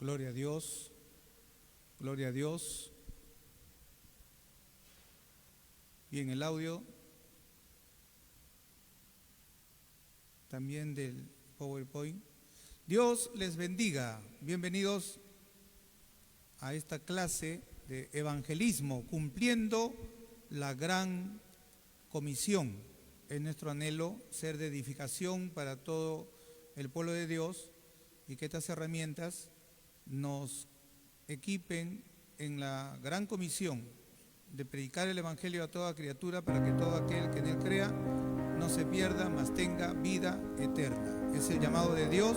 Gloria a Dios, gloria a Dios. Bien, el audio también del PowerPoint. Dios les bendiga. Bienvenidos a esta clase de evangelismo, cumpliendo la gran comisión. Es nuestro anhelo ser de edificación para todo el pueblo de Dios y que estas herramientas nos equipen en la gran comisión de predicar el evangelio a toda criatura para que todo aquel que en él crea no se pierda, mas tenga vida eterna. Es el llamado de Dios,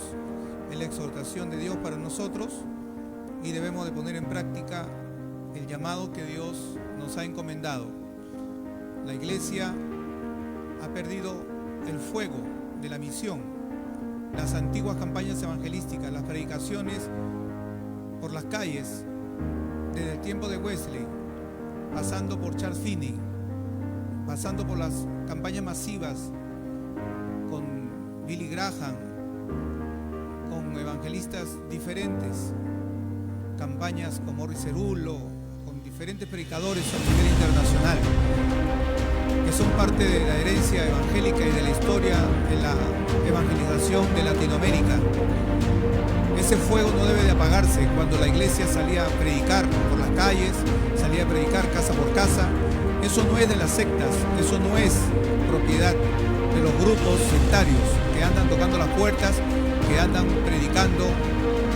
es la exhortación de Dios para nosotros y debemos de poner en práctica el llamado que Dios nos ha encomendado. La iglesia ha perdido el fuego de la misión. Las antiguas campañas evangelísticas, las predicaciones por las calles, desde el tiempo de Wesley, pasando por Charles Finney, pasando por las campañas masivas con Billy Graham, con evangelistas diferentes, campañas con Morris Cerullo, con diferentes predicadores a nivel internacional, que son parte de la herencia evangélica y de la historia de la evangelización de Latinoamérica. Ese fuego no debe de apagarse. Cuando la iglesia salía a predicar por las calles, salía a predicar casa por casa, eso no es de las sectas, eso no es propiedad de los grupos sectarios que andan tocando las puertas, que andan predicando,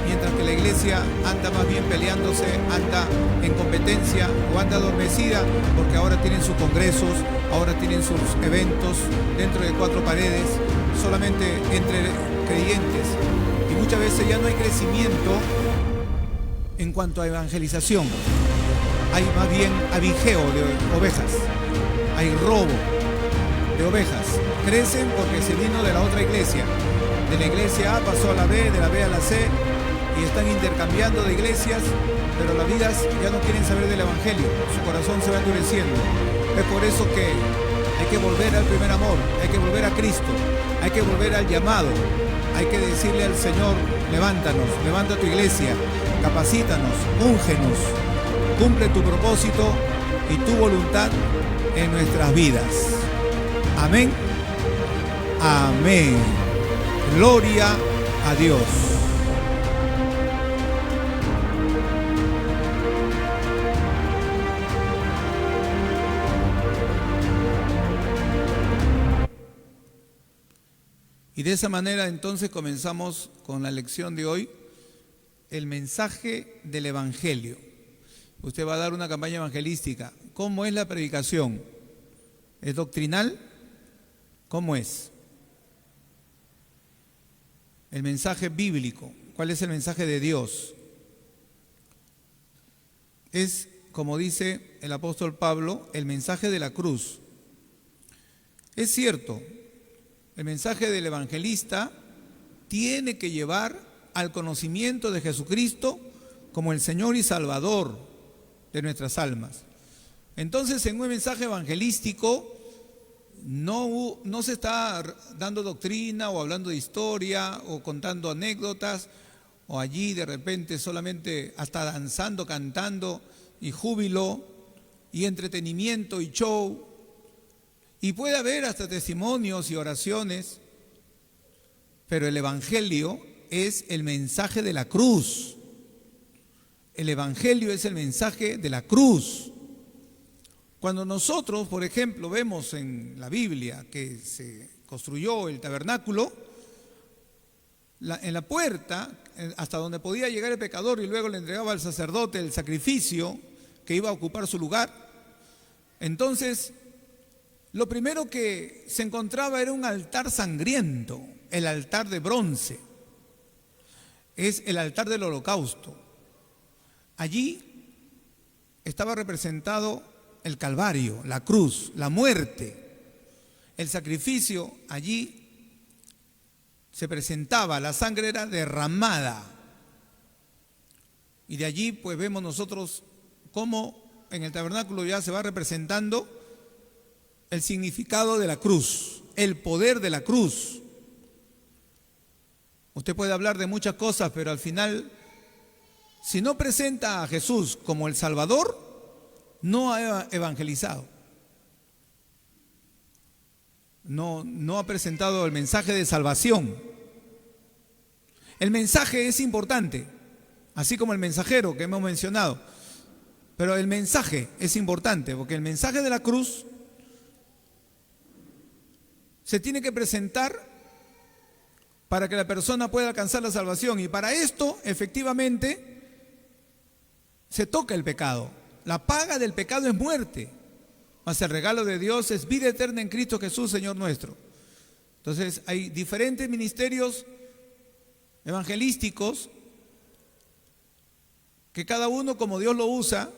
mientras que la iglesia anda más bien peleándose, anda en competencia o anda adormecida porque ahora tienen sus congresos, ahora tienen sus eventos dentro de cuatro paredes, solamente entre creyentes. Y muchas veces ya no hay crecimiento en cuanto a evangelización. Hay más bien avijeo de ovejas, hay robo de ovejas. Crecen porque se vino de la otra iglesia. De la iglesia A pasó a la B, de la B a la C, y están intercambiando de iglesias, pero las vidas ya no quieren saber del evangelio, su corazón se va endureciendo. Es por eso que hay que volver al primer amor, hay que volver a Cristo, hay que volver al llamado, hay que decirle al Señor: levántanos, levanta tu iglesia, capacítanos, úngenos, cumple tu propósito y tu voluntad en nuestras vidas. Amén. Amén. Gloria a Dios. Y de esa manera entonces comenzamos con la lección de hoy, el mensaje del evangelio. Usted va a dar una campaña evangelística. ¿Cómo es la predicación? ¿Es doctrinal? ¿Cómo es? El mensaje bíblico. ¿Cuál es el mensaje de Dios? Es, como dice el apóstol Pablo, el mensaje de la cruz. Es cierto, el mensaje del evangelista tiene que llevar al conocimiento de Jesucristo como el Señor y Salvador de nuestras almas. Entonces, en un mensaje evangelístico no se está dando doctrina o hablando de historia o contando anécdotas o allí de repente solamente hasta danzando, cantando y júbilo y entretenimiento y show. Y puede haber hasta testimonios y oraciones, pero el evangelio es el mensaje de la cruz. El evangelio es el mensaje de la cruz. Cuando nosotros, por ejemplo, vemos en la Biblia que se construyó el tabernáculo, en la puerta, hasta donde podía llegar el pecador y luego le entregaba al sacerdote el sacrificio que iba a ocupar su lugar, entonces lo primero que se encontraba era un altar sangriento, el altar de bronce. Es el altar del holocausto. Allí estaba representado el Calvario, la cruz, la muerte. El sacrificio allí se presentaba, la sangre era derramada. Y de allí pues vemos nosotros cómo en el tabernáculo ya se va representando el significado de la cruz, el poder de la cruz. Usted puede hablar de muchas cosas, pero al final Si no presenta a Jesús como el Salvador, no ha evangelizado. No ha presentado el mensaje de salvación. El mensaje es importante, así como el mensajero que hemos mencionado. Pero el mensaje es importante, porque el mensaje de la cruz se tiene que presentar para que la persona pueda alcanzar la salvación. Y para esto, efectivamente, se toca el pecado. La paga del pecado es muerte, mas el regalo de Dios es vida eterna en Cristo Jesús, Señor nuestro. Entonces, hay diferentes ministerios evangelísticos que cada uno, como Dios lo usa,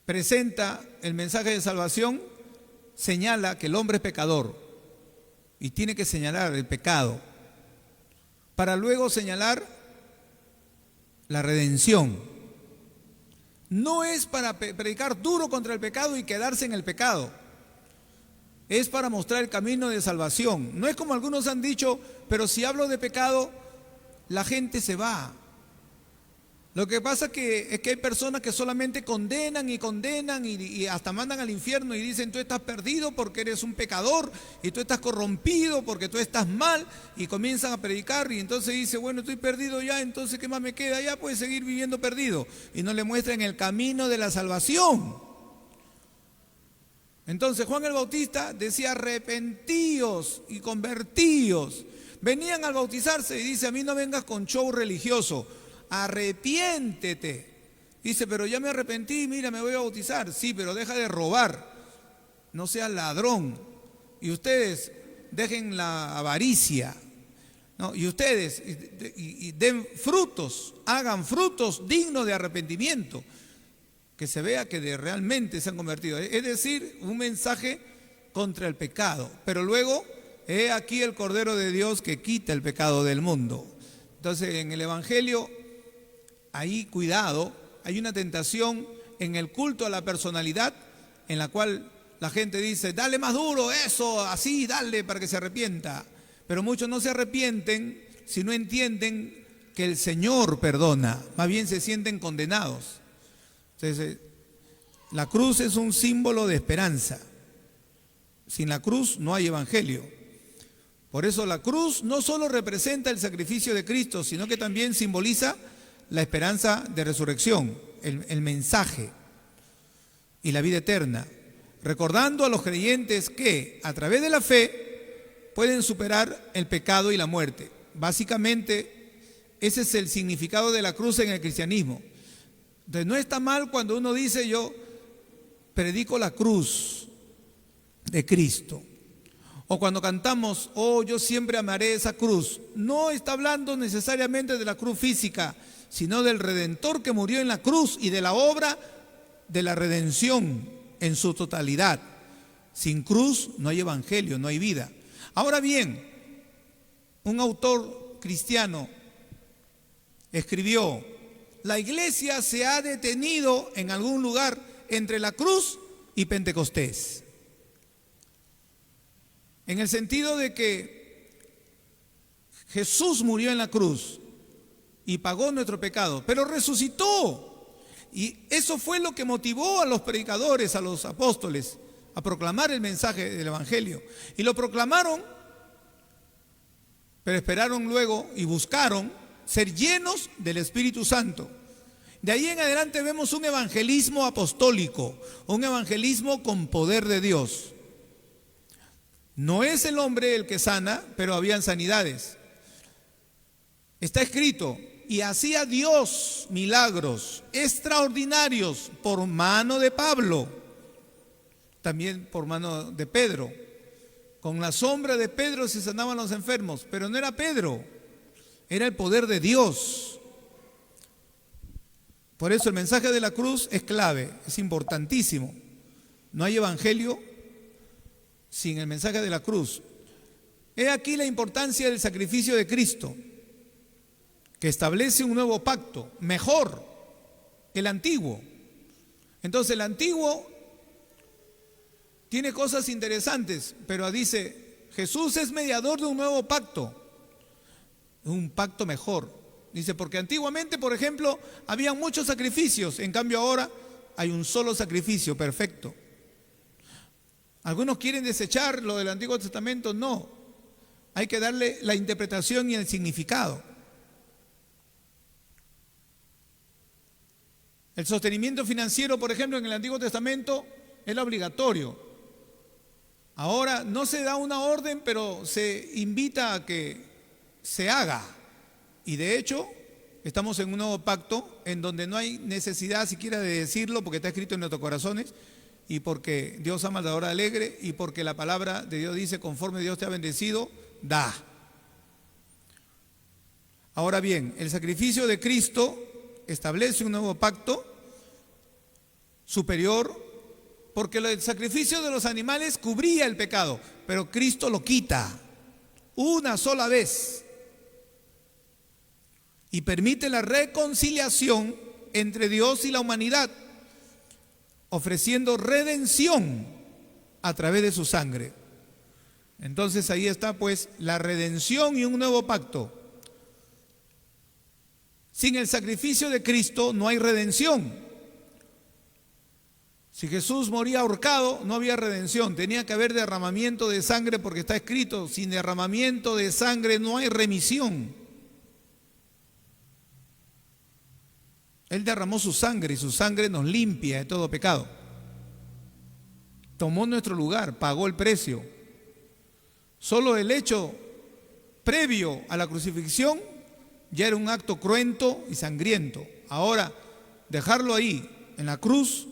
presenta el mensaje de salvación, señala que el hombre es pecador y tiene que señalar el pecado para luego señalar la redención. No es para predicar duro contra el pecado y quedarse en el pecado. Es para mostrar el camino de salvación. No es como algunos han dicho, pero si hablo de pecado, la gente se va. Lo que pasa es que hay personas que solamente condenan y hasta mandan al infierno y dicen: tú estás perdido porque eres un pecador, y tú estás corrompido porque tú estás mal, y comienzan a predicar, y entonces dice: bueno, estoy perdido ya, entonces ¿qué más me queda? Ya puedes seguir viviendo perdido, y no le muestran el camino de la salvación. Entonces Juan el Bautista decía: arrepentíos y convertíos. Venían al bautizarse y dice: a mí no vengas con show religioso, arrepiéntete. Dice: pero ya me arrepentí, mira, me voy a bautizar. Sí, pero deja de robar, no seas ladrón, y ustedes dejen la avaricia, ¿no? Y ustedes y den frutos, hagan frutos dignos de arrepentimiento, que se vea que realmente se han convertido. Es decir, un mensaje contra el pecado. Pero luego, he aquí el Cordero de Dios que quita el pecado del mundo. Entonces, en el Evangelio, ahí cuidado, hay una tentación en el culto a la personalidad, en la cual la gente dice: dale más duro, eso, así, dale para que se arrepienta. Pero muchos no se arrepienten si no entienden que el Señor perdona, más bien se sienten condenados. Entonces, la cruz es un símbolo de esperanza. Sin la cruz no hay evangelio. Por eso la cruz no solo representa el sacrificio de Cristo, sino que también simboliza la esperanza de resurrección, el mensaje y la vida eterna, recordando a los creyentes que a través de la fe pueden superar el pecado y la muerte. Básicamente, ese es el significado de la cruz en el cristianismo. Entonces, no está mal cuando uno dice: yo predico la cruz de Cristo. O cuando cantamos: oh, yo siempre amaré esa cruz. No está hablando necesariamente de la cruz física, sino del Redentor que murió en la cruz y de la obra de la redención en su totalidad. Sin cruz no hay evangelio, no hay vida. Ahora bien, un autor cristiano escribió: la iglesia se ha detenido en algún lugar entre la cruz y Pentecostés. En el sentido de que Jesús murió en la cruz y pagó nuestro pecado, pero resucitó. Y eso fue lo que motivó a los predicadores, a los apóstoles, a proclamar el mensaje del evangelio. Y lo proclamaron, pero esperaron luego y buscaron ser llenos del Espíritu Santo. De ahí en adelante vemos un evangelismo apostólico, un evangelismo con poder de Dios. No es el hombre el que sana, pero habían sanidades. Está escrito: y hacía Dios milagros extraordinarios por mano de Pablo, también por mano de Pedro. Con la sombra de Pedro se sanaban los enfermos, pero no era Pedro, era el poder de Dios. Por eso el mensaje de la cruz es clave, es importantísimo. No hay evangelio sin el mensaje de la cruz. He aquí la importancia del sacrificio de Cristo, que establece un nuevo pacto, mejor que el antiguo. Entonces el antiguo tiene cosas interesantes, pero dice: Jesús es mediador de un nuevo pacto, un pacto mejor. Dice, porque antiguamente, por ejemplo, había muchos sacrificios, en cambio ahora hay un solo sacrificio perfecto. Algunos quieren desechar lo del Antiguo Testamento, no. Hay que darle la interpretación y el significado. El sostenimiento financiero, por ejemplo, en el Antiguo Testamento era obligatorio. Ahora no se da una orden, pero se invita a que se haga. Y de hecho, estamos en un nuevo pacto en donde no hay necesidad siquiera de decirlo porque está escrito en nuestros corazones y porque Dios ama al dador alegre y porque la palabra de Dios dice, conforme Dios te ha bendecido, da. Ahora bien, el sacrificio de Cristo establece un nuevo pacto superior, porque el sacrificio de los animales cubría el pecado, pero Cristo lo quita una sola vez y permite la reconciliación entre Dios y la humanidad, ofreciendo redención a través de su sangre. Entonces ahí está pues la redención y un nuevo pacto. Sin el sacrificio de Cristo no hay redención. Si Jesús moría ahorcado, no había redención, tenía que haber derramamiento de sangre porque está escrito, sin derramamiento de sangre no hay remisión. Él derramó su sangre y su sangre nos limpia de todo pecado. Tomó nuestro lugar, pagó el precio. Solo el hecho previo a la crucifixión ya era un acto cruento y sangriento. Ahora, dejarlo ahí, en la cruz,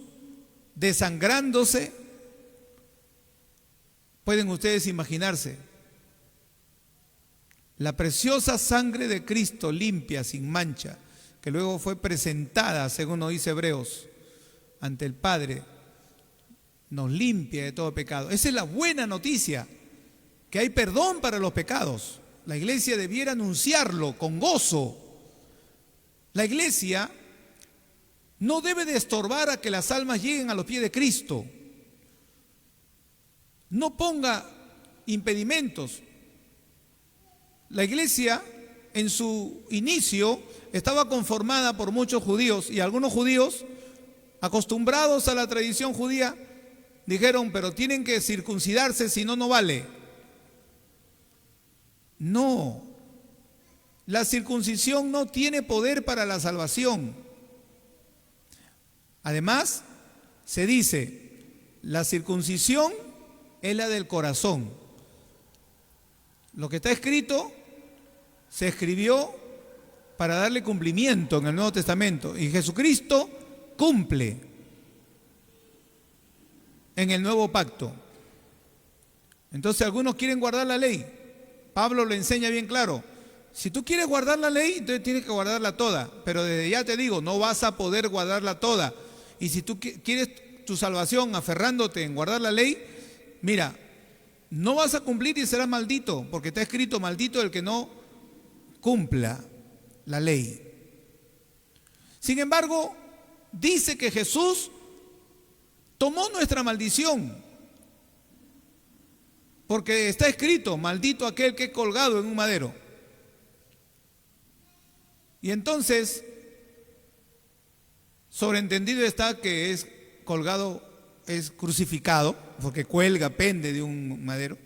desangrándose, pueden ustedes imaginarse, la preciosa sangre de Cristo limpia, sin mancha, que luego fue presentada, según nos dice Hebreos, ante el Padre, nos limpia de todo pecado. Esa es la buena noticia, que hay perdón para los pecados. La iglesia debiera anunciarlo con gozo. La iglesia no debe de estorbar a que las almas lleguen a los pies de Cristo. No ponga impedimentos. La iglesia en su inicio estaba conformada por muchos judíos y algunos judíos, acostumbrados a la tradición judía, dijeron, pero tienen que circuncidarse, si no, no vale. No, la circuncisión no tiene poder para la salvación. Además, se dice, la circuncisión es la del corazón. Lo que está escrito, se escribió para darle cumplimiento en el Nuevo Testamento. Y Jesucristo cumple en el nuevo pacto. Entonces algunos quieren guardar la ley. Pablo lo enseña bien claro. Si tú quieres guardar la ley, entonces tienes que guardarla toda. Pero desde ya te digo, no vas a poder guardarla toda. Y si tú quieres tu salvación aferrándote en guardar la ley, mira, no vas a cumplir y serás maldito, porque está escrito, maldito el que no cumpla la ley. Sin embargo, dice que Jesús tomó nuestra maldición, porque está escrito, maldito aquel que es colgado en un madero. Y entonces, sobreentendido está que es colgado, es crucificado, porque cuelga, pende de un madero.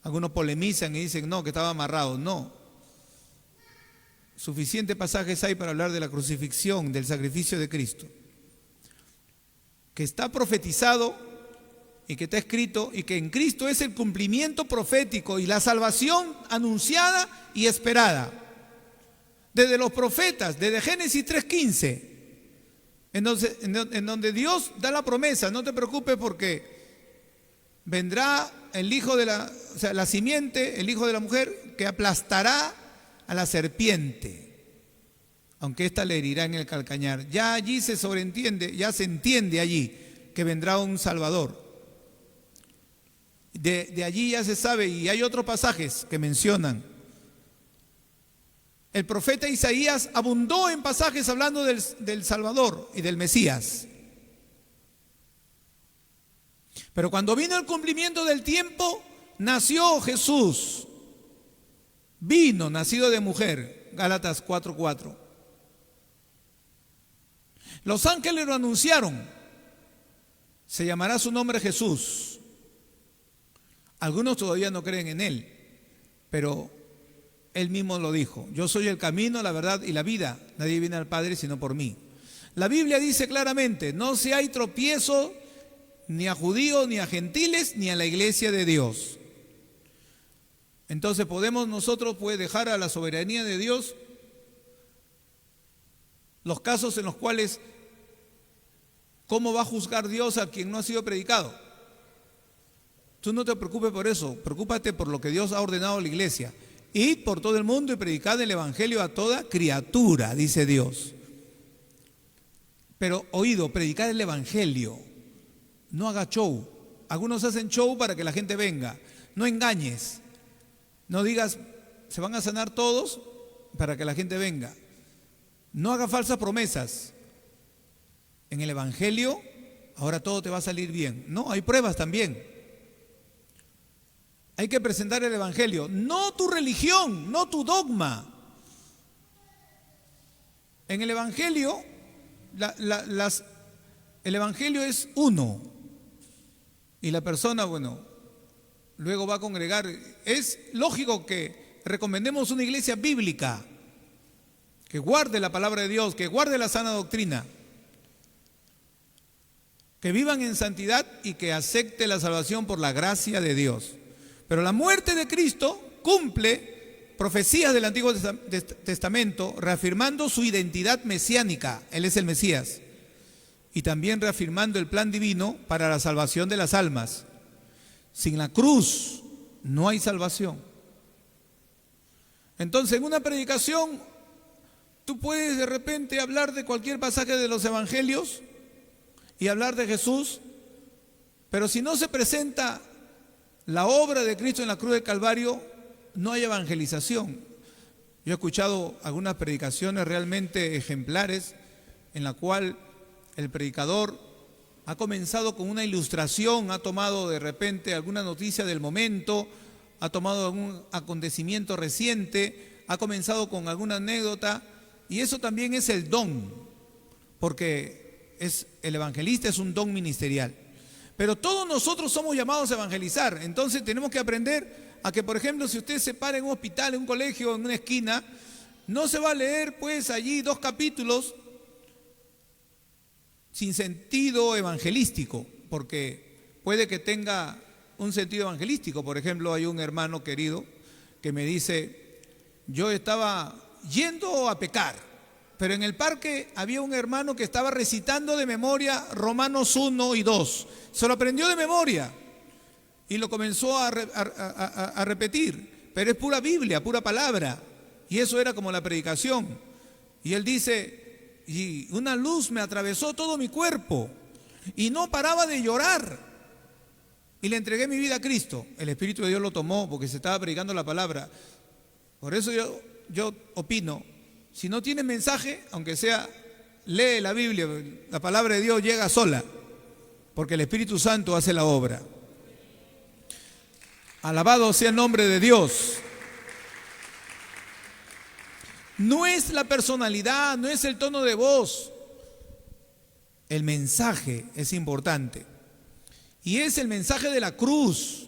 Algunos polemizan y dicen, no, que estaba amarrado. No. Suficientes pasajes hay para hablar de la crucifixión, del sacrificio de Cristo, que está profetizado y que está escrito, y que en Cristo es el cumplimiento profético y la salvación anunciada y esperada. Desde los profetas, desde Génesis 3:15, en donde Dios da la promesa, no te preocupes porque vendrá el hijo de la simiente, el hijo de la mujer, que aplastará a la serpiente, aunque ésta le herirá en el calcañar. Ya allí se sobreentiende, ya se entiende allí que vendrá un Salvador. De allí ya se sabe, y hay otros pasajes que mencionan. El profeta Isaías abundó en pasajes hablando del Salvador y del Mesías. Pero cuando vino el cumplimiento del tiempo, nació Jesús. Vino, nacido de mujer. Gálatas 4:4. Los ángeles lo anunciaron. Se llamará su nombre Jesús. Algunos todavía no creen en él, pero él mismo lo dijo. Yo soy el camino, la verdad y la vida. Nadie viene al Padre sino por mí. La Biblia dice claramente, no se hay tropiezo ni a judíos, ni a gentiles, ni a la iglesia de Dios. Entonces podemos nosotros dejar a la soberanía de Dios los casos en los cuales, ¿cómo va a juzgar Dios a quien no ha sido predicado? Tú no te preocupes por eso, preocúpate por lo que Dios ha ordenado a la iglesia. Id por todo el mundo y predicad el evangelio a toda criatura, dice Dios. Pero oído, predicad el evangelio, no haga show. Algunos hacen show para que la gente venga. No engañes, no digas, se van a sanar todos para que la gente venga. No haga falsas promesas. En el evangelio, ahora todo te va a salir bien. No, hay pruebas también. Hay que presentar el evangelio, no tu religión, no tu dogma. En el evangelio, el evangelio es uno. Y la persona, luego va a congregar. Es lógico que recomendemos una iglesia bíblica, que guarde la palabra de Dios, que guarde la sana doctrina, que vivan en santidad y que acepte la salvación por la gracia de Dios. Pero la muerte de Cristo cumple profecías del Antiguo Testamento, reafirmando su identidad mesiánica. Él es el Mesías. Y también reafirmando el plan divino para la salvación de las almas. Sin la cruz no hay salvación. Entonces, en una predicación, tú puedes de repente hablar de cualquier pasaje de los evangelios y hablar de Jesús, pero si no se presenta la obra de Cristo en la cruz del Calvario, no hay evangelización. Yo he escuchado algunas predicaciones realmente ejemplares en la cual el predicador ha comenzado con una ilustración, ha tomado de repente alguna noticia del momento, ha tomado algún acontecimiento reciente, ha comenzado con alguna anécdota, y eso también es el don, porque el evangelista es un don ministerial. Pero todos nosotros somos llamados a evangelizar. Entonces tenemos que aprender a que, por ejemplo, si usted se para en un hospital, en un colegio, en una esquina, no se va a leer allí 2 capítulos sin sentido evangelístico, porque puede que tenga un sentido evangelístico. Por ejemplo, hay un hermano querido que me dice, yo estaba yendo a pecar, pero en el parque había un hermano que estaba recitando de memoria Romanos 1 y 2. Se lo aprendió de memoria y lo comenzó a repetir. Pero es pura Biblia, pura palabra. Y eso era como la predicación. Y él dice, y una luz me atravesó todo mi cuerpo y no paraba de llorar. Y le entregué mi vida a Cristo. El Espíritu de Dios lo tomó porque se estaba predicando la palabra. Por eso yo opino, si no tienes mensaje, aunque sea, lee la Biblia, la palabra de Dios llega sola, porque el Espíritu Santo hace la obra. Alabado sea el nombre de Dios. No es la personalidad, no es el tono de voz. El mensaje es importante. Y es el mensaje de la cruz.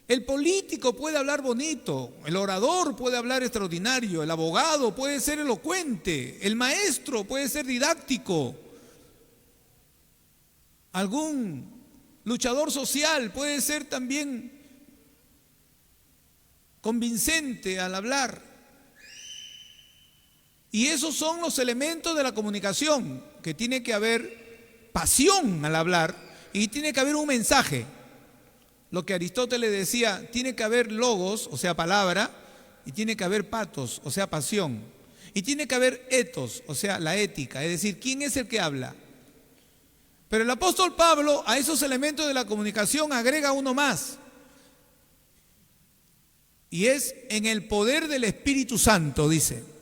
El político puede hablar bonito, el orador puede hablar extraordinario, el abogado puede ser elocuente, el maestro puede ser didáctico, algún luchador social puede ser también convincente al hablar. Y esos son los elementos de la comunicación, que tiene que haber pasión al hablar y tiene que haber un mensaje. Lo que Aristóteles decía, tiene que haber logos, o sea, palabra, y tiene que haber patos, o sea, pasión. Y tiene que haber etos, o sea, la ética, es decir, ¿quién es el que habla? Pero el apóstol Pablo a esos elementos de la comunicación agrega uno más. Y es en el poder del Espíritu Santo, dice.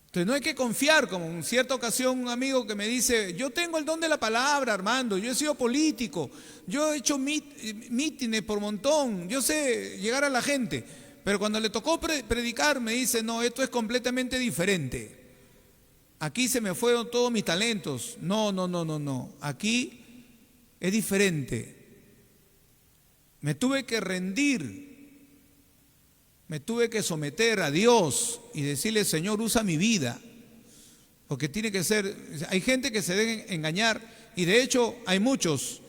Entonces no hay que confiar, como en cierta ocasión un amigo que me dice, yo tengo el don de la palabra, Armando, yo he sido político, yo he hecho mítines por montón, yo sé llegar a la gente, Pero cuando le tocó predicar, me dice, no, esto es completamente diferente. Aquí se me fueron todos mis talentos. No. Aquí es diferente. Me tuve que rendir. Me tuve que someter a Dios y decirle, Señor, usa mi vida. Porque tiene que ser, hay gente que se debe engañar y de hecho hay muchos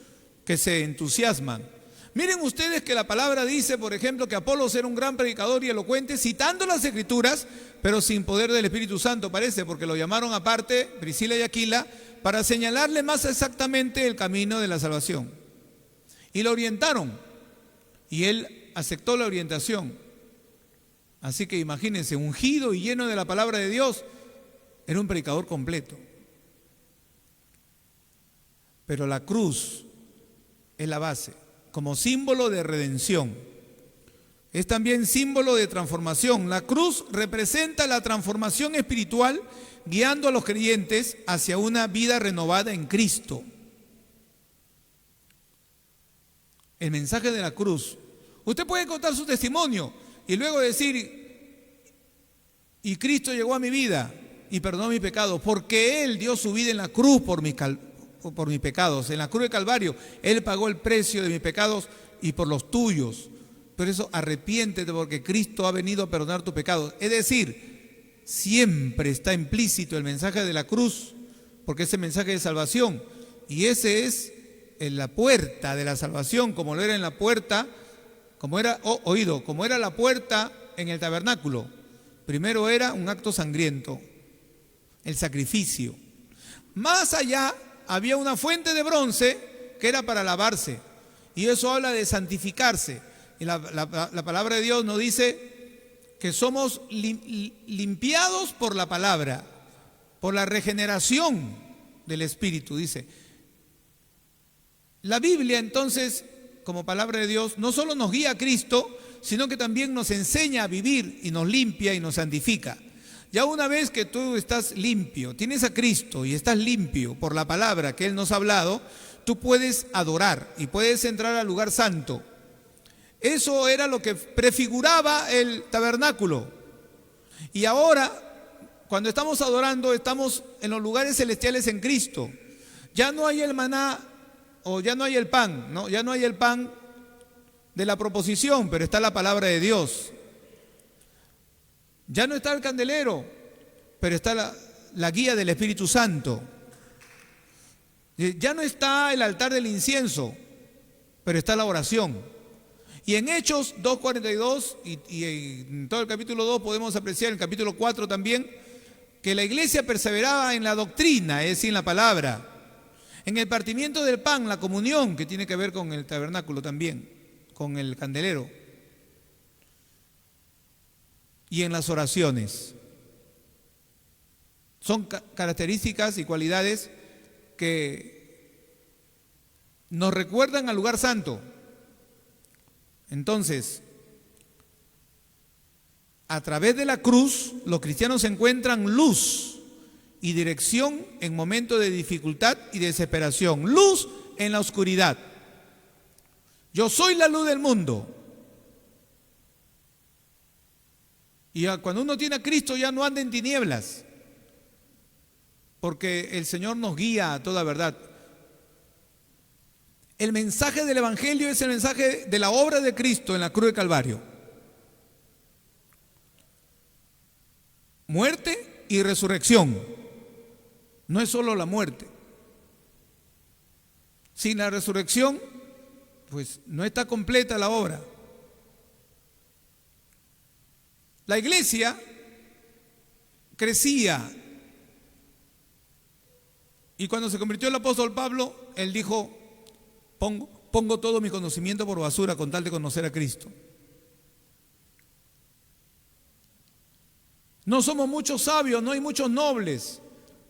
que se entusiasman. Miren ustedes que la palabra dice, por ejemplo, que Apolos era un gran predicador y elocuente, citando las Escrituras, pero sin poder del Espíritu Santo, parece, porque lo llamaron aparte, Priscila y Aquila, para señalarle más exactamente el camino de la salvación. Y lo orientaron, y él aceptó la orientación. Así que imagínense, ungido y lleno de la palabra de Dios, era un predicador completo. Pero la cruz es la base, como símbolo de redención. Es también símbolo de transformación. La cruz representa la transformación espiritual, guiando a los creyentes hacia una vida renovada en Cristo. El mensaje de la cruz. Usted puede contar su testimonio y luego decir, y Cristo llegó a mi vida y perdonó mis pecados, porque Él dio su vida en la cruz por mis pecados. En la cruz de Calvario, Él pagó el precio de mis pecados y por los tuyos. Por eso arrepiéntete, porque Cristo ha venido a perdonar tus pecados. Es decir, siempre está implícito el mensaje de la cruz, porque ese mensaje de salvación, y ese es la puerta de la salvación, como lo era en la puerta, como era la puerta en el tabernáculo. Primero era un acto sangriento, el sacrificio. Más allá había una fuente de bronce que era para lavarse, y eso habla de santificarse. Y la palabra de Dios nos dice que somos limpiados por la palabra, por la regeneración del Espíritu, dice. La Biblia, entonces, como palabra de Dios, no solo nos guía a Cristo, sino que también nos enseña a vivir y nos limpia y nos santifica. Ya una vez que tú estás limpio, tienes a Cristo y estás limpio por la palabra que Él nos ha hablado, tú puedes adorar y puedes entrar al lugar santo. Eso era lo que prefiguraba el tabernáculo. Y ahora, cuando estamos adorando, estamos en los lugares celestiales en Cristo. Ya no hay el maná o ya no hay el pan, ¿no? Ya no hay el pan de la proposición, pero está la palabra de Dios. Ya no está el candelero, pero está la guía del Espíritu Santo. Ya no está el altar del incienso, pero está la oración. Y en Hechos 2:42 y en todo el capítulo 2 podemos apreciar, en el capítulo 4 también, que la iglesia perseveraba en la doctrina, es decir, en la palabra, en el partimiento del pan, la comunión, que tiene que ver con el tabernáculo también, con el candelero, y en las oraciones. Son características y cualidades que nos recuerdan al lugar santo. Entonces, a través de la cruz, los cristianos encuentran luz y dirección en momentos de dificultad y desesperación. Luz en la oscuridad. Yo soy la luz del mundo. Y cuando uno tiene a Cristo ya no anda en tinieblas, porque el Señor nos guía a toda verdad. El mensaje del Evangelio es el mensaje de la obra de Cristo en la cruz de Calvario. Muerte y resurrección. No es solo la muerte. Sin la resurrección, pues no está completa la obra. La iglesia crecía. Y cuando se convirtió el apóstol Pablo, él dijo: Pongo todo mi conocimiento por basura con tal de conocer a Cristo. No somos muchos sabios, no hay muchos nobles.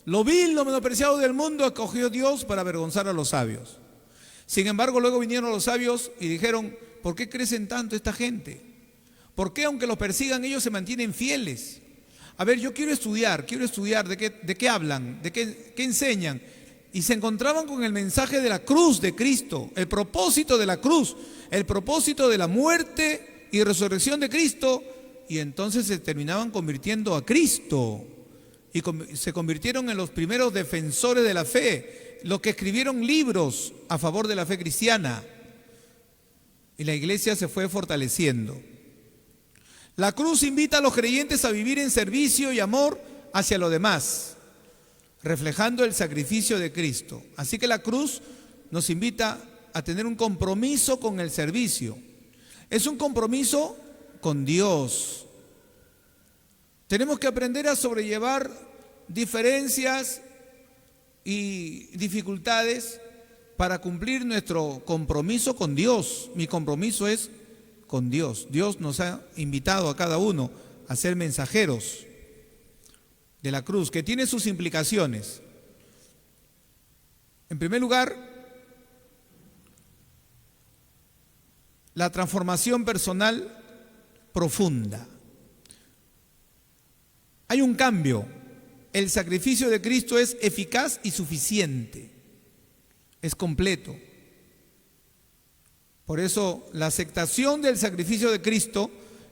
Lo vil, lo menospreciado del mundo acogió Dios para avergonzar a los sabios. Sin embargo, luego vinieron los sabios y dijeron: ¿por qué crecen tanto esta gente? ¿Por qué, aunque los persigan, ellos se mantienen fieles? A ver, yo quiero estudiar de qué hablan, qué enseñan. Y se encontraban con el mensaje de la cruz de Cristo, el propósito de la cruz, el propósito de la muerte y resurrección de Cristo, y entonces se terminaban convirtiendo a Cristo y se convirtieron en los primeros defensores de la fe, los que escribieron libros a favor de la fe cristiana, y la iglesia se fue fortaleciendo. La cruz invita a los creyentes a vivir en servicio y amor hacia los demás, reflejando el sacrificio de Cristo. Así que la cruz nos invita a tener un compromiso con el servicio. Es un compromiso con Dios. Tenemos que aprender a sobrellevar diferencias y dificultades para cumplir nuestro compromiso con Dios. Mi compromiso es con Dios. Dios nos ha invitado a cada uno a ser mensajeros de la cruz, que tiene sus implicaciones. En primer lugar, la transformación personal profunda. Hay un cambio. El sacrificio de Cristo es eficaz y suficiente. Es completo. Por eso, la aceptación del sacrificio de Cristo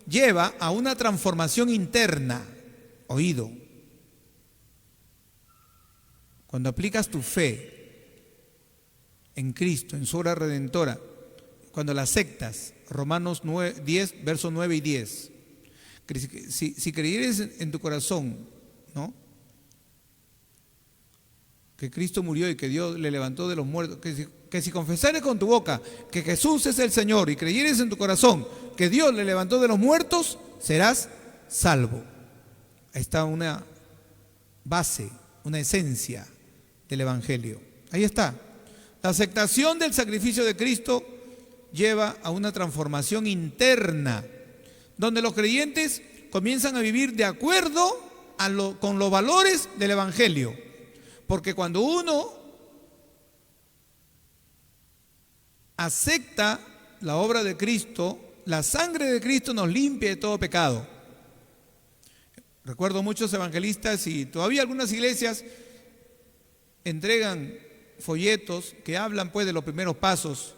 lleva a una transformación interna. Oído. Cuando aplicas tu fe en Cristo, en su obra redentora, cuando la aceptas, Romanos 10, versos 9 y 10, si creyeres en tu corazón, ¿no?, que Cristo murió y que Dios le levantó de los muertos, que si confesares con tu boca que Jesús es el Señor y creyeres en tu corazón que Dios le levantó de los muertos, serás salvo. Ahí está una base, una esencia del Evangelio. Ahí está. La aceptación del sacrificio de Cristo lleva a una transformación interna, donde los creyentes comienzan a vivir de acuerdo con los valores del Evangelio. Porque cuando uno acepta la obra de Cristo, la sangre de Cristo nos limpia de todo pecado. Recuerdo muchos evangelistas y todavía algunas iglesias entregan folletos que hablan pues de los primeros pasos,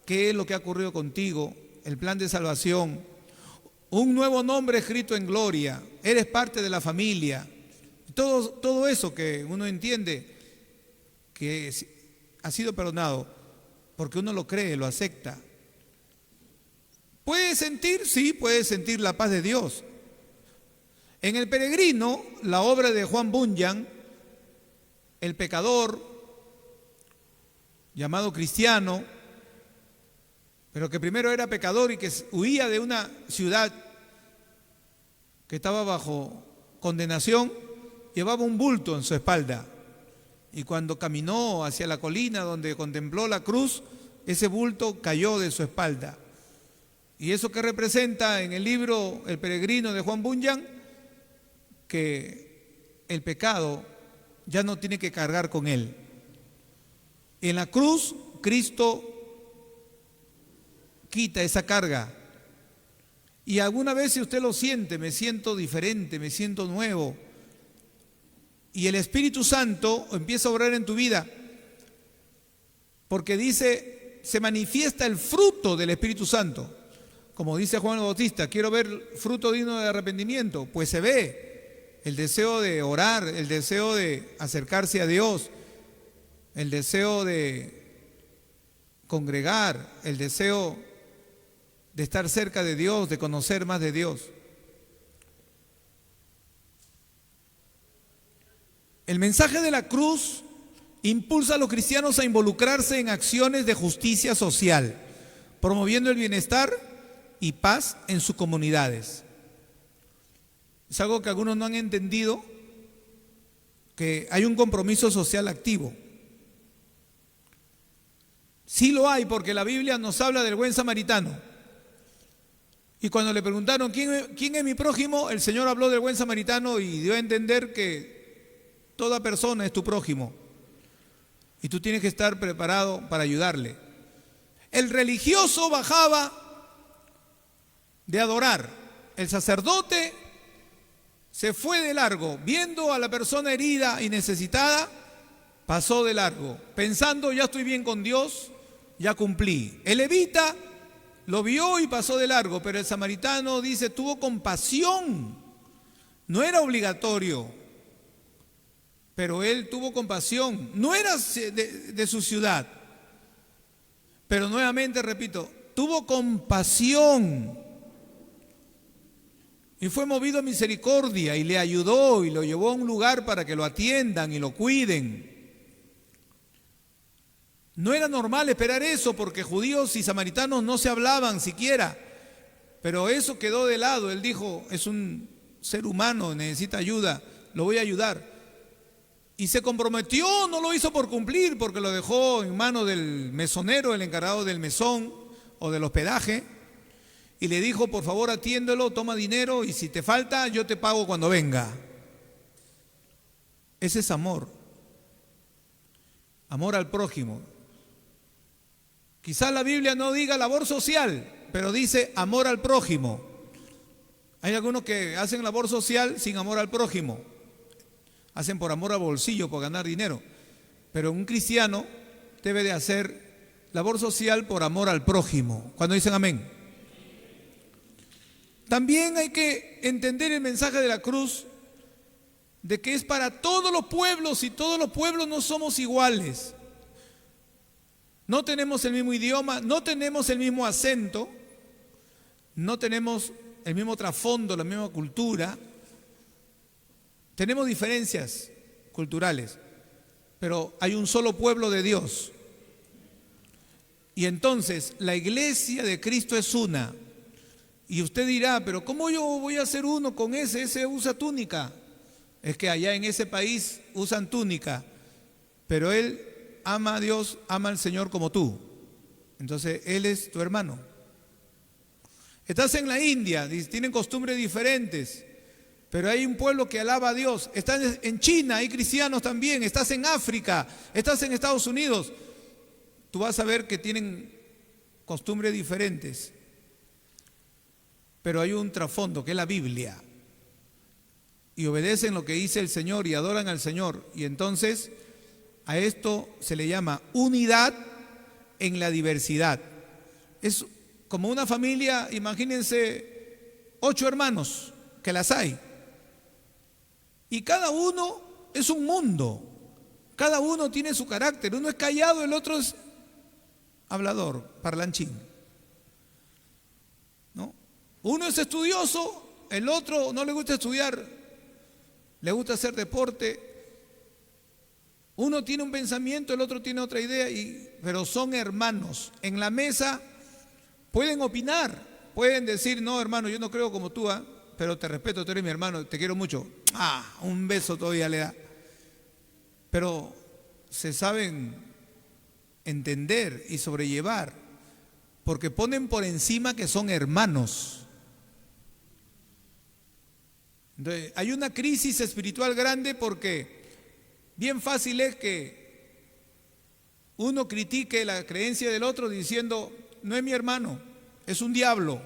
qué es lo que ha ocurrido contigo, el plan de salvación, un nuevo nombre escrito en gloria, eres parte de la familia. Todo eso que uno entiende que ha sido perdonado porque uno lo cree, lo acepta. ¿Puede sentir? Sí, puede sentir la paz de Dios. En El Peregrino, la obra de Juan Bunyan, el pecador llamado cristiano, pero que primero era pecador y que huía de una ciudad que estaba bajo condenación, llevaba un bulto en su espalda, y cuando caminó hacia la colina donde contempló la cruz, ese bulto cayó de su espalda. Y eso que representa en el libro El Peregrino de Juan Bunyan, que el pecado ya no tiene que cargar con él. En la cruz, Cristo quita esa carga. Y alguna vez, si usted lo siente, me siento diferente, me siento nuevo, y el Espíritu Santo empieza a obrar en tu vida, porque dice, se manifiesta el fruto del Espíritu Santo. Como dice Juan el Bautista, quiero ver fruto digno de arrepentimiento. Pues se ve el deseo de orar, el deseo de acercarse a Dios, el deseo de congregar, el deseo de estar cerca de Dios, de conocer más de Dios. El mensaje de la cruz impulsa a los cristianos a involucrarse en acciones de justicia social, promoviendo el bienestar y paz en sus comunidades. Es algo que algunos no han entendido, que hay un compromiso social activo. Sí lo hay, porque la Biblia nos habla del buen samaritano. Y cuando le preguntaron, ¿quién es mi prójimo?, el Señor habló del buen samaritano y dio a entender que toda persona es tu prójimo y tú tienes que estar preparado para ayudarle. El religioso bajaba de adorar. El sacerdote se fue de largo, viendo a la persona herida y necesitada, pasó de largo, pensando, ya estoy bien con Dios, ya cumplí. El levita lo vio y pasó de largo, pero el samaritano dice, tuvo compasión. No era obligatorio, pero él tuvo compasión. No era de su ciudad, pero nuevamente repito, tuvo compasión. Y fue movido a misericordia y le ayudó y lo llevó a un lugar para que lo atiendan y lo cuiden. No era normal esperar eso porque judíos y samaritanos no se hablaban siquiera, pero eso quedó de lado. Él dijo, es un ser humano, necesita ayuda, lo voy a ayudar. Y se comprometió, no lo hizo por cumplir porque lo dejó en manos del mesonero, el encargado del mesón o del hospedaje, y le dijo, por favor atiéndelo, toma dinero y si te falta yo te pago cuando venga. Ese es amor, amor al prójimo. Quizás la Biblia no diga labor social, pero dice amor al prójimo. Hay algunos que hacen labor social sin amor al prójimo. Hacen por amor al bolsillo, por ganar dinero. Pero un cristiano debe de hacer labor social por amor al prójimo. Cuando dicen amén. También hay que entender el mensaje de la cruz, de que es para todos los pueblos y todos los pueblos no somos iguales. No tenemos el mismo idioma, no tenemos el mismo acento, no tenemos el mismo trasfondo, la misma cultura. Tenemos diferencias culturales, pero hay un solo pueblo de Dios. Y entonces la iglesia de Cristo es una. Y usted dirá, pero ¿cómo yo voy a ser uno con ese? Ese usa túnica. Es que allá en ese país usan túnica, pero él ama a Dios, ama al Señor como tú. Entonces Él es tu hermano. Estás en la India, tienen costumbres diferentes, pero hay un pueblo que alaba a Dios. Estás en China, hay cristianos también. Estás en África, estás en Estados Unidos. Tú vas a ver que tienen costumbres diferentes, pero hay un trasfondo que es la Biblia. Y obedecen lo que dice el Señor y adoran al Señor. Y entonces a esto se le llama unidad en la diversidad. Es como una familia, imagínense 8 hermanos, que las hay. Y cada uno es un mundo. Cada uno tiene su carácter. Uno es callado, el otro es hablador, parlanchín. ¿No? Uno es estudioso, el otro no le gusta estudiar, le gusta hacer deporte. Uno tiene un pensamiento, el otro tiene otra idea, pero son hermanos. En la mesa pueden opinar, pueden decir, no hermano, yo no creo como tú, pero te respeto, tú eres mi hermano, te quiero mucho. Un beso todavía le da. Pero se saben entender y sobrellevar, porque ponen por encima que son hermanos. Entonces, hay una crisis espiritual grande porque bien fácil es que uno critique la creencia del otro diciendo, no es mi hermano, es un diablo.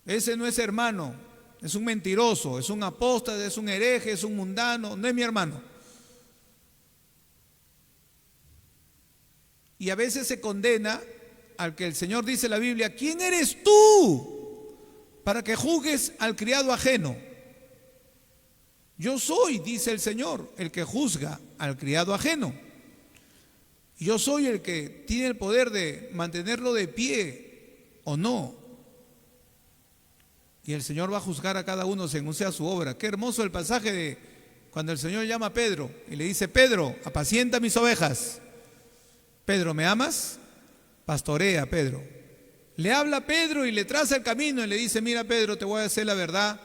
Ese no es hermano, es un mentiroso, es un apóstata, es un hereje, es un mundano, no es mi hermano. Y a veces se condena al que el Señor dice en la Biblia, ¿quién eres tú para que juzgues al criado ajeno? Yo soy, dice el Señor, el que juzga al criado ajeno. Yo soy el que tiene el poder de mantenerlo de pie o no. Y el Señor va a juzgar a cada uno según sea su obra. Qué hermoso el pasaje de cuando el Señor llama a Pedro y le dice, Pedro, apacienta mis ovejas. Pedro, ¿me amas? Pastorea, Pedro. Le habla a Pedro y le traza el camino y le dice, mira Pedro, te voy a decir la verdad.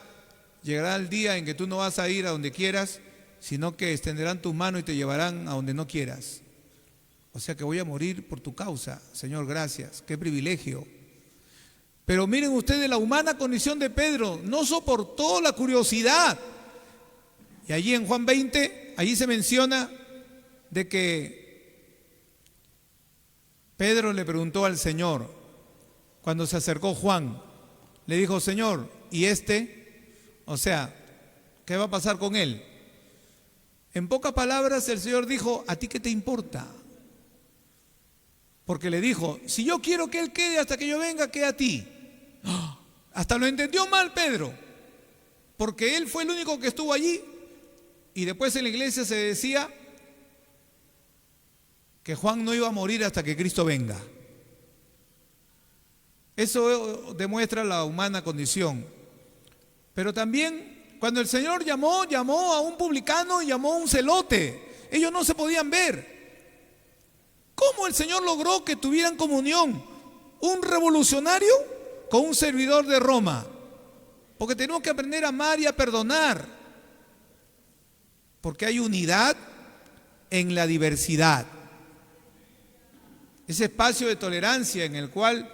Llegará el día en que tú no vas a ir a donde quieras, sino que extenderán tu mano y te llevarán a donde no quieras. O sea que voy a morir por tu causa. Señor, gracias. Qué privilegio. Pero miren ustedes la humana condición de Pedro. No soportó la curiosidad. Y allí en Juan 20, allí se menciona de que Pedro le preguntó al Señor, cuando se acercó Juan, le dijo, Señor, ¿y este? O sea, ¿qué va a pasar con él? En pocas palabras el Señor dijo, ¿a ti qué te importa? Porque le dijo, si yo quiero que él quede hasta que yo venga, queda a ti. Hasta lo entendió mal Pedro, porque él fue el único que estuvo allí. Y después en la iglesia se decía que Juan no iba a morir hasta que Cristo venga. Eso demuestra la humana condición. Pero también cuando el Señor llamó a un publicano y llamó a un celote. Ellos no se podían ver. ¿Cómo el Señor logró que tuvieran comunión un revolucionario con un servidor de Roma? Porque tenemos que aprender a amar y a perdonar. Porque hay unidad en la diversidad. Ese espacio de tolerancia en el cual,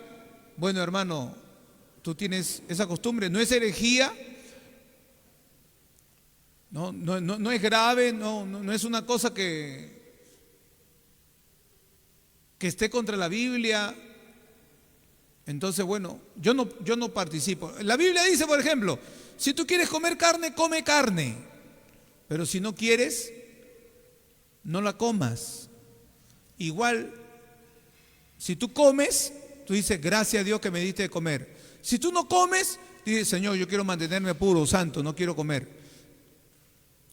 bueno, hermano, tú tienes esa costumbre, no es herejía, no es grave, no es una cosa que esté contra la Biblia. Entonces, bueno, yo no participo. La Biblia dice, por ejemplo, si tú quieres comer carne, come carne. Pero si no quieres, no la comas. Igual, si tú comes, tú dices, gracias a Dios que me diste de comer. Si tú no comes, dices, Señor, yo quiero mantenerme puro, santo, no quiero comer.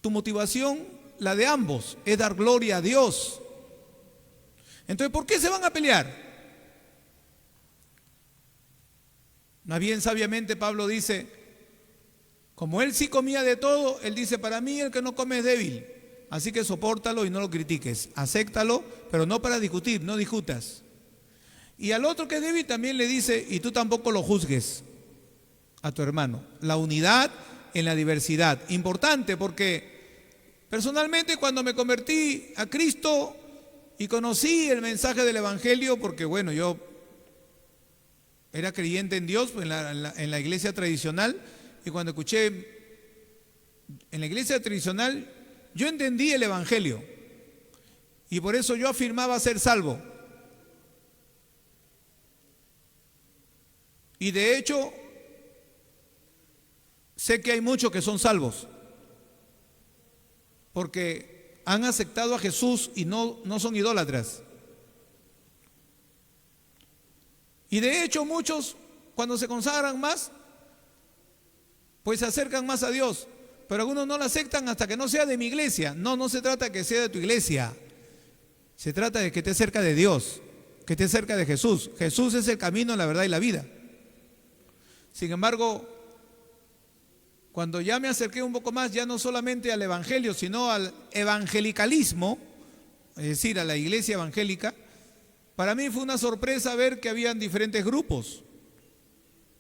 Tu motivación, la de ambos, es dar gloria a Dios. Entonces, ¿por qué se van a pelear? Más bien, sabiamente, Pablo dice, como él sí comía de todo, él dice, para mí el que no come es débil. Así que sopórtalo y no lo critiques. Acéptalo, pero no para discutir, no discutas. Y al otro que es débil también le dice, y tú tampoco lo juzgues a tu hermano. La unidad en la diversidad. Importante porque personalmente cuando me convertí a Cristo y conocí el mensaje del Evangelio, porque bueno, yo era creyente en Dios en la iglesia tradicional, y cuando escuché en la iglesia tradicional, yo entendí el Evangelio, y por eso yo afirmaba ser salvo. Y de hecho, sé que hay muchos que son salvos, porque han aceptado a Jesús y no son idólatras. Y de hecho muchos, cuando se consagran más, pues se acercan más a Dios. Pero algunos no lo aceptan hasta que no sea de mi iglesia. No se trata de que sea de tu iglesia. Se trata de que esté cerca de Dios, que esté cerca de Jesús. Jesús es el camino, la verdad y la vida. Sin embargo, cuando ya me acerqué un poco más, ya no solamente al evangelio, sino al evangelicalismo, es decir, a la iglesia evangélica, para mí fue una sorpresa ver que habían diferentes grupos.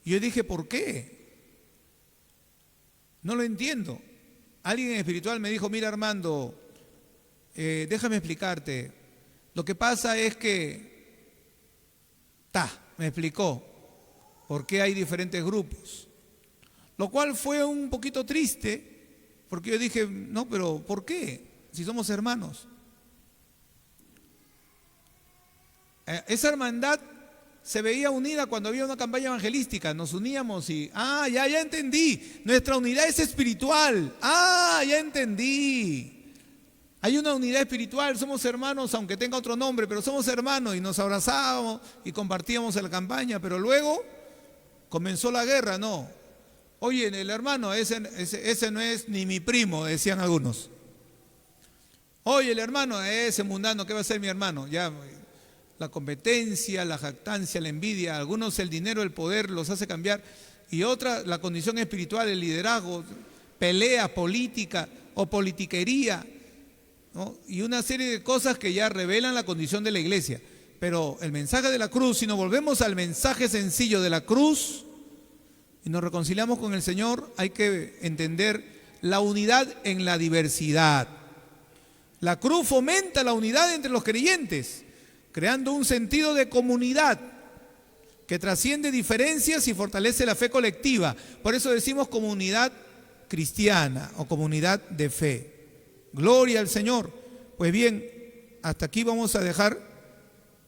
Y yo dije, ¿por qué? No lo entiendo. Alguien espiritual me dijo, mira Armando, déjame explicarte. Lo que pasa es que, me explicó por qué hay diferentes grupos. Lo cual fue un poquito triste, porque yo dije, no, pero ¿por qué? Si somos hermanos. Esa hermandad se veía unida cuando había una campaña evangelística. Nos uníamos y, ya entendí. Nuestra unidad es espiritual. Ya entendí. Hay una unidad espiritual, somos hermanos, aunque tenga otro nombre, pero somos hermanos y nos abrazábamos y compartíamos en la campaña. Pero luego comenzó la guerra, no. Oye, el hermano, ese no es ni mi primo, decían algunos. Oye, el hermano, ese mundano, ¿qué va a ser mi hermano? Ya, la competencia, la jactancia, la envidia, algunos el dinero, el poder los hace cambiar, y otra, la condición espiritual, el liderazgo, pelea política o politiquería, ¿no? Y una serie de cosas que ya revelan la condición de la iglesia. Pero el mensaje de la cruz, si nos volvemos al mensaje sencillo de la cruz y nos reconciliamos con el Señor, hay que entender la unidad en la diversidad. La cruz fomenta la unidad entre los creyentes, creando un sentido de comunidad que trasciende diferencias y fortalece la fe colectiva. Por eso decimos comunidad cristiana o comunidad de fe. Gloria al Señor. Pues bien, hasta aquí vamos a dejar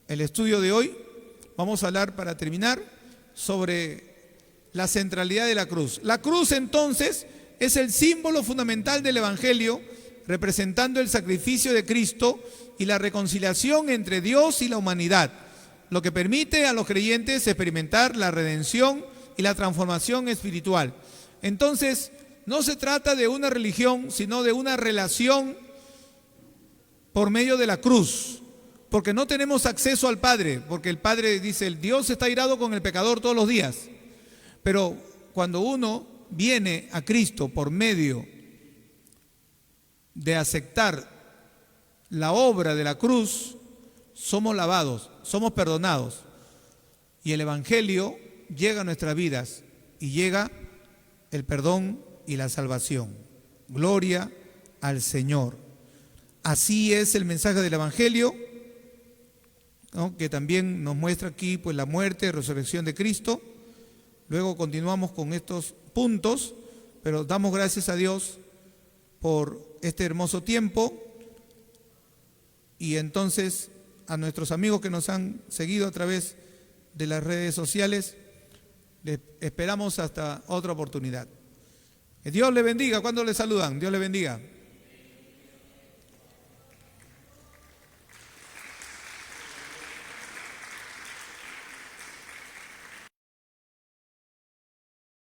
el estudio de hoy. Vamos a hablar, para terminar, sobre la centralidad de la cruz. La cruz, entonces, es el símbolo fundamental del Evangelio, representando el sacrificio de Cristo y la reconciliación entre Dios y la humanidad. lo que permite a los creyentes experimentar la redención y la transformación espiritual. Entonces, no se trata de una religión, sino de una relación por medio de la cruz, porque no tenemos acceso al Padre, porque el Padre dice, el Dios está irado con el pecador todos los días. Pero cuando uno viene a Cristo por medio de aceptar la obra de la cruz, somos lavados, somos perdonados. Y el Evangelio llega a nuestras vidas y llega el perdón y la salvación. Gloria al Señor. Así es el mensaje del Evangelio, ¿no?, que también nos muestra aquí pues la muerte y resurrección de Cristo. Luego continuamos con estos puntos, pero damos gracias a Dios por este hermoso tiempo. Y entonces a nuestros amigos que nos han seguido a través de las redes sociales, les esperamos hasta otra oportunidad. Que Dios le bendiga. ¿Cuándo le saludan? Dios le bendiga.